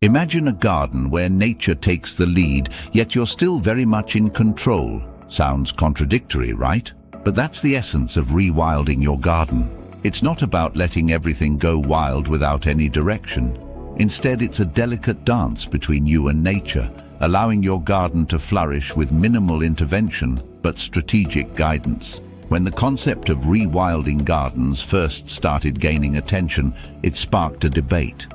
Imagine a garden where nature takes the lead, yet you're still very much in control. Sounds contradictory, right? But that's the essence of rewilding your garden. It's not about letting everything go wild without any direction. Instead, it's a delicate dance between you and nature, allowing your garden to flourish with minimal intervention but strategic guidance. When the concept of rewilding gardens first started gaining attention, it sparked a debate.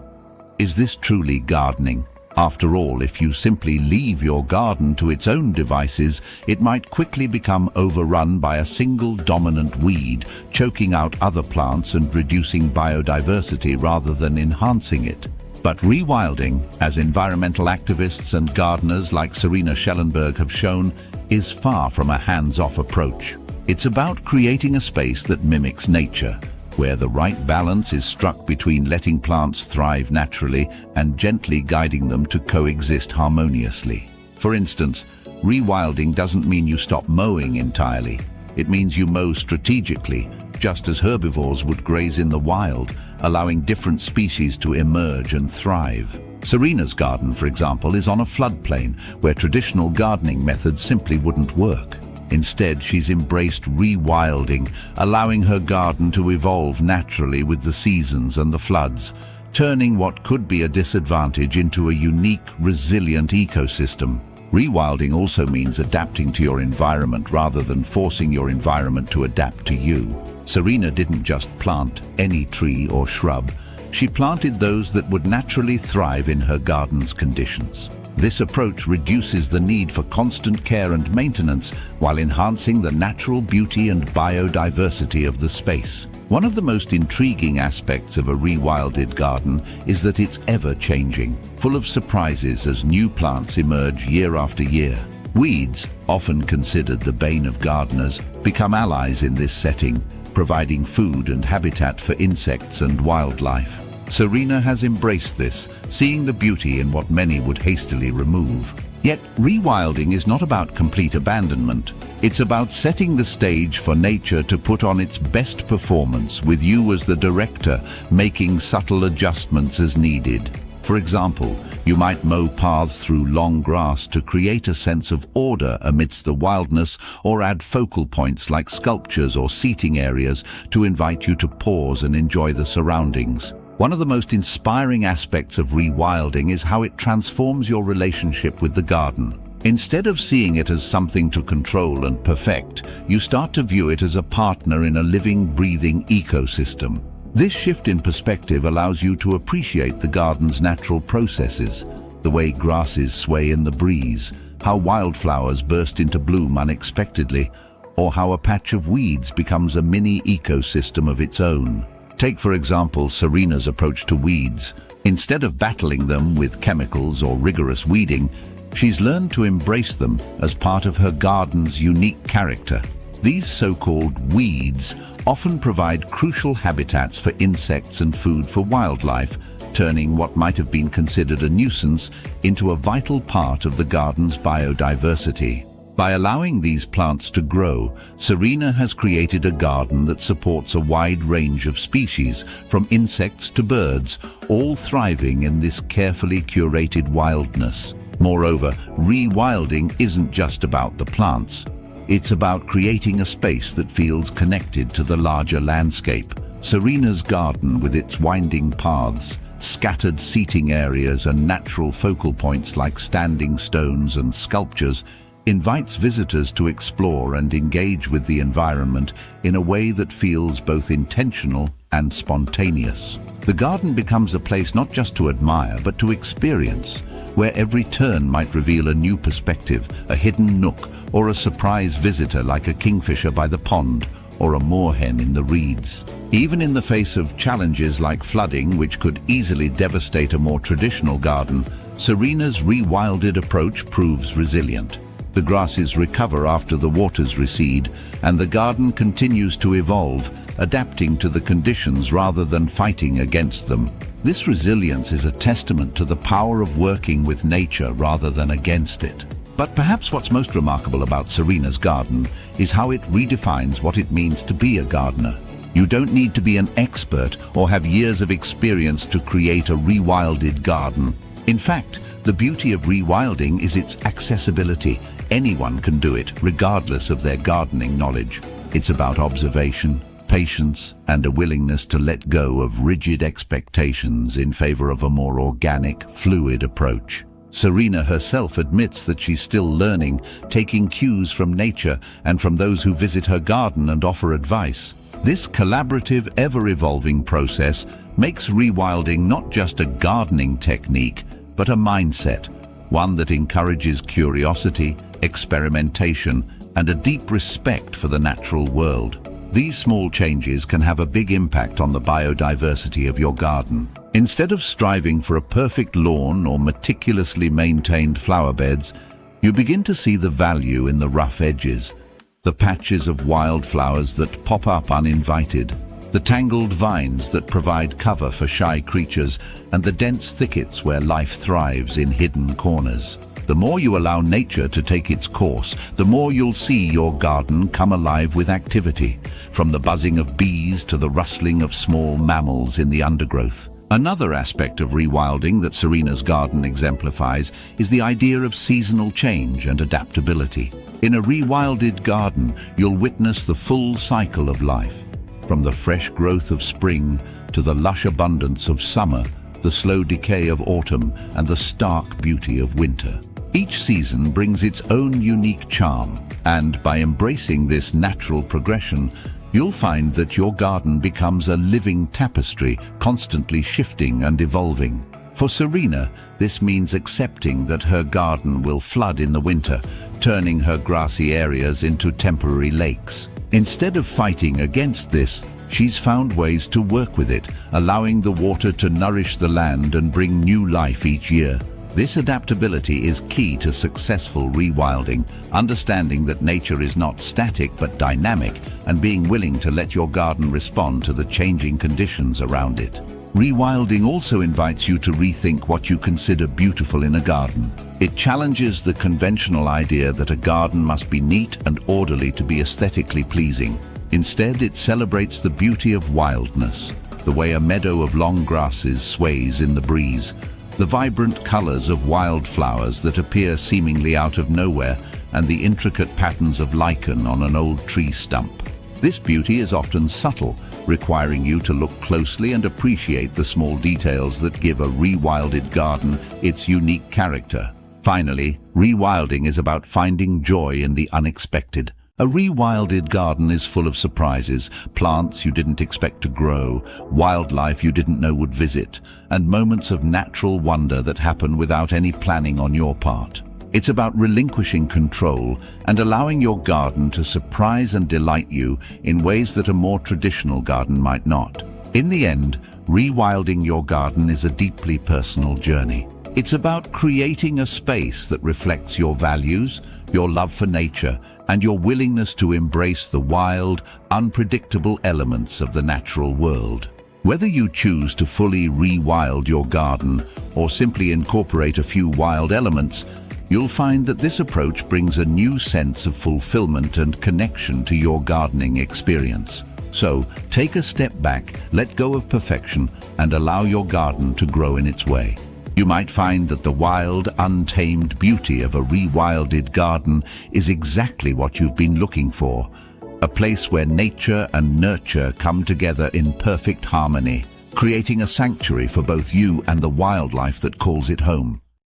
Is this truly gardening? After all, if you simply leave your garden to its own devices, it might quickly become overrun by a single dominant weed, choking out other plants and reducing biodiversity rather than enhancing it. But rewilding, as environmental activists and gardeners like Serena Schellenberg have shown, is far from a hands-off approach. It's about creating a space that mimics nature, where the right balance is struck between letting plants thrive naturally and gently guiding them to coexist harmoniously. For instance, rewilding doesn't mean you stop mowing entirely. It means you mow strategically, just as herbivores would graze in the wild, allowing different species to emerge and thrive. Serena's garden, for example, is on a floodplain where traditional gardening methods simply wouldn't work. Instead, she's embraced rewilding, allowing her garden to evolve naturally with the seasons and the floods, turning what could be a disadvantage into a unique, resilient ecosystem. Rewilding also means adapting to your environment rather than forcing your environment to adapt to you. Serena didn't just plant any tree or shrub. She planted those that would naturally thrive in her garden's conditions. This approach reduces the need for constant care and maintenance while enhancing the natural beauty and biodiversity of the space. One of the most intriguing aspects of a rewilded garden is that it's ever-changing, full of surprises as new plants emerge year after year. Weeds, often considered the bane of gardeners, become allies in this setting, providing food and habitat for insects and wildlife. Serena has embraced this, seeing the beauty in what many would hastily remove. Yet, rewilding is not about complete abandonment. It's about setting the stage for nature to put on its best performance, with you as the director, making subtle adjustments as needed. For example, you might mow paths through long grass to create a sense of order amidst the wildness, or add focal points like sculptures or seating areas to invite you to pause and enjoy the surroundings. One of the most inspiring aspects of rewilding is how it transforms your relationship with the garden. Instead of seeing it as something to control and perfect, you start to view it as a partner in a living, breathing ecosystem. This shift in perspective allows you to appreciate the garden's natural processes, the way grasses sway in the breeze, how wildflowers burst into bloom unexpectedly, or how a patch of weeds becomes a mini ecosystem of its own. Take, for example, Serena's approach to weeds. Instead of battling them with chemicals or rigorous weeding, she's learned to embrace them as part of her garden's unique character. These so-called weeds often provide crucial habitats for insects and food for wildlife, turning what might have been considered a nuisance into a vital part of the garden's biodiversity. By allowing these plants to grow, Serena has created a garden that supports a wide range of species, from insects to birds, all thriving in this carefully curated wildness. Moreover, rewilding isn't just about the plants. It's about creating a space that feels connected to the larger landscape. Serena's garden, with its winding paths, scattered seating areas and natural focal points like standing stones and sculptures, invites visitors to explore and engage with the environment in a way that feels both intentional and spontaneous. The garden becomes a place not just to admire, but to experience, where every turn might reveal a new perspective, a hidden nook, or a surprise visitor like a kingfisher by the pond or a moorhen in the reeds. Even in the face of challenges like flooding, which could easily devastate a more traditional garden, Serena's rewilded approach proves resilient. The grasses recover after the waters recede, and the garden continues to evolve, adapting to the conditions rather than fighting against them. This resilience is a testament to the power of working with nature rather than against it. But perhaps what's most remarkable about Serena's garden is how it redefines what it means to be a gardener. You don't need to be an expert or have years of experience to create a rewilded garden. In fact, the beauty of rewilding is its accessibility. Anyone can do it, regardless of their gardening knowledge. It's about observation, patience, and a willingness to let go of rigid expectations in favor of a more organic, fluid approach. Serena herself admits that she's still learning, taking cues from nature and from those who visit her garden and offer advice. This collaborative, ever-evolving process makes rewilding not just a gardening technique, but a mindset, one that encourages curiosity, experimentation, and a deep respect for the natural world. These small changes can have a big impact on the biodiversity of your garden. Instead of striving for a perfect lawn or meticulously maintained flower beds, you begin to see the value in the rough edges, the patches of wildflowers that pop up uninvited, the tangled vines that provide cover for shy creatures, and the dense thickets where life thrives in hidden corners. The more you allow nature to take its course, the more you'll see your garden come alive with activity, from the buzzing of bees to the rustling of small mammals in the undergrowth. Another aspect of rewilding that Serena's garden exemplifies is the idea of seasonal change and adaptability. In a rewilded garden, you'll witness the full cycle of life, from the fresh growth of spring to the lush abundance of summer, the slow decay of autumn, and the stark beauty of winter. Each season brings its own unique charm, and by embracing this natural progression, you'll find that your garden becomes a living tapestry, constantly shifting and evolving. For Serena, this means accepting that her garden will flood in the winter, turning her grassy areas into temporary lakes. Instead of fighting against this, she's found ways to work with it, allowing the water to nourish the land and bring new life each year. This adaptability is key to successful rewilding, understanding that nature is not static but dynamic, and being willing to let your garden respond to the changing conditions around it. Rewilding also invites you to rethink what you consider beautiful in a garden. It challenges the conventional idea that a garden must be neat and orderly to be aesthetically pleasing. Instead, it celebrates the beauty of wildness, the way a meadow of long grasses sways in the breeze, the vibrant colors of wildflowers that appear seemingly out of nowhere, and the intricate patterns of lichen on an old tree stump. This beauty is often subtle, requiring you to look closely and appreciate the small details that give a rewilded garden its unique character. Finally, rewilding is about finding joy in the unexpected. A rewilded garden is full of surprises, plants you didn't expect to grow, wildlife you didn't know would visit, and moments of natural wonder that happen without any planning on your part. It's about relinquishing control and allowing your garden to surprise and delight you in ways that a more traditional garden might not. In the end, rewilding your garden is a deeply personal journey. It's about creating a space that reflects your values, your love for nature, and your willingness to embrace the wild, unpredictable elements of the natural world. Whether you choose to fully rewild your garden or simply incorporate a few wild elements, you'll find that this approach brings a new sense of fulfillment and connection to your gardening experience. So, take a step back, let go of perfection, and allow your garden to grow in its way. You might find that the wild, untamed beauty of a rewilded garden is exactly what you've been looking for. A place where nature and nurture come together in perfect harmony, creating a sanctuary for both you and the wildlife that calls it home.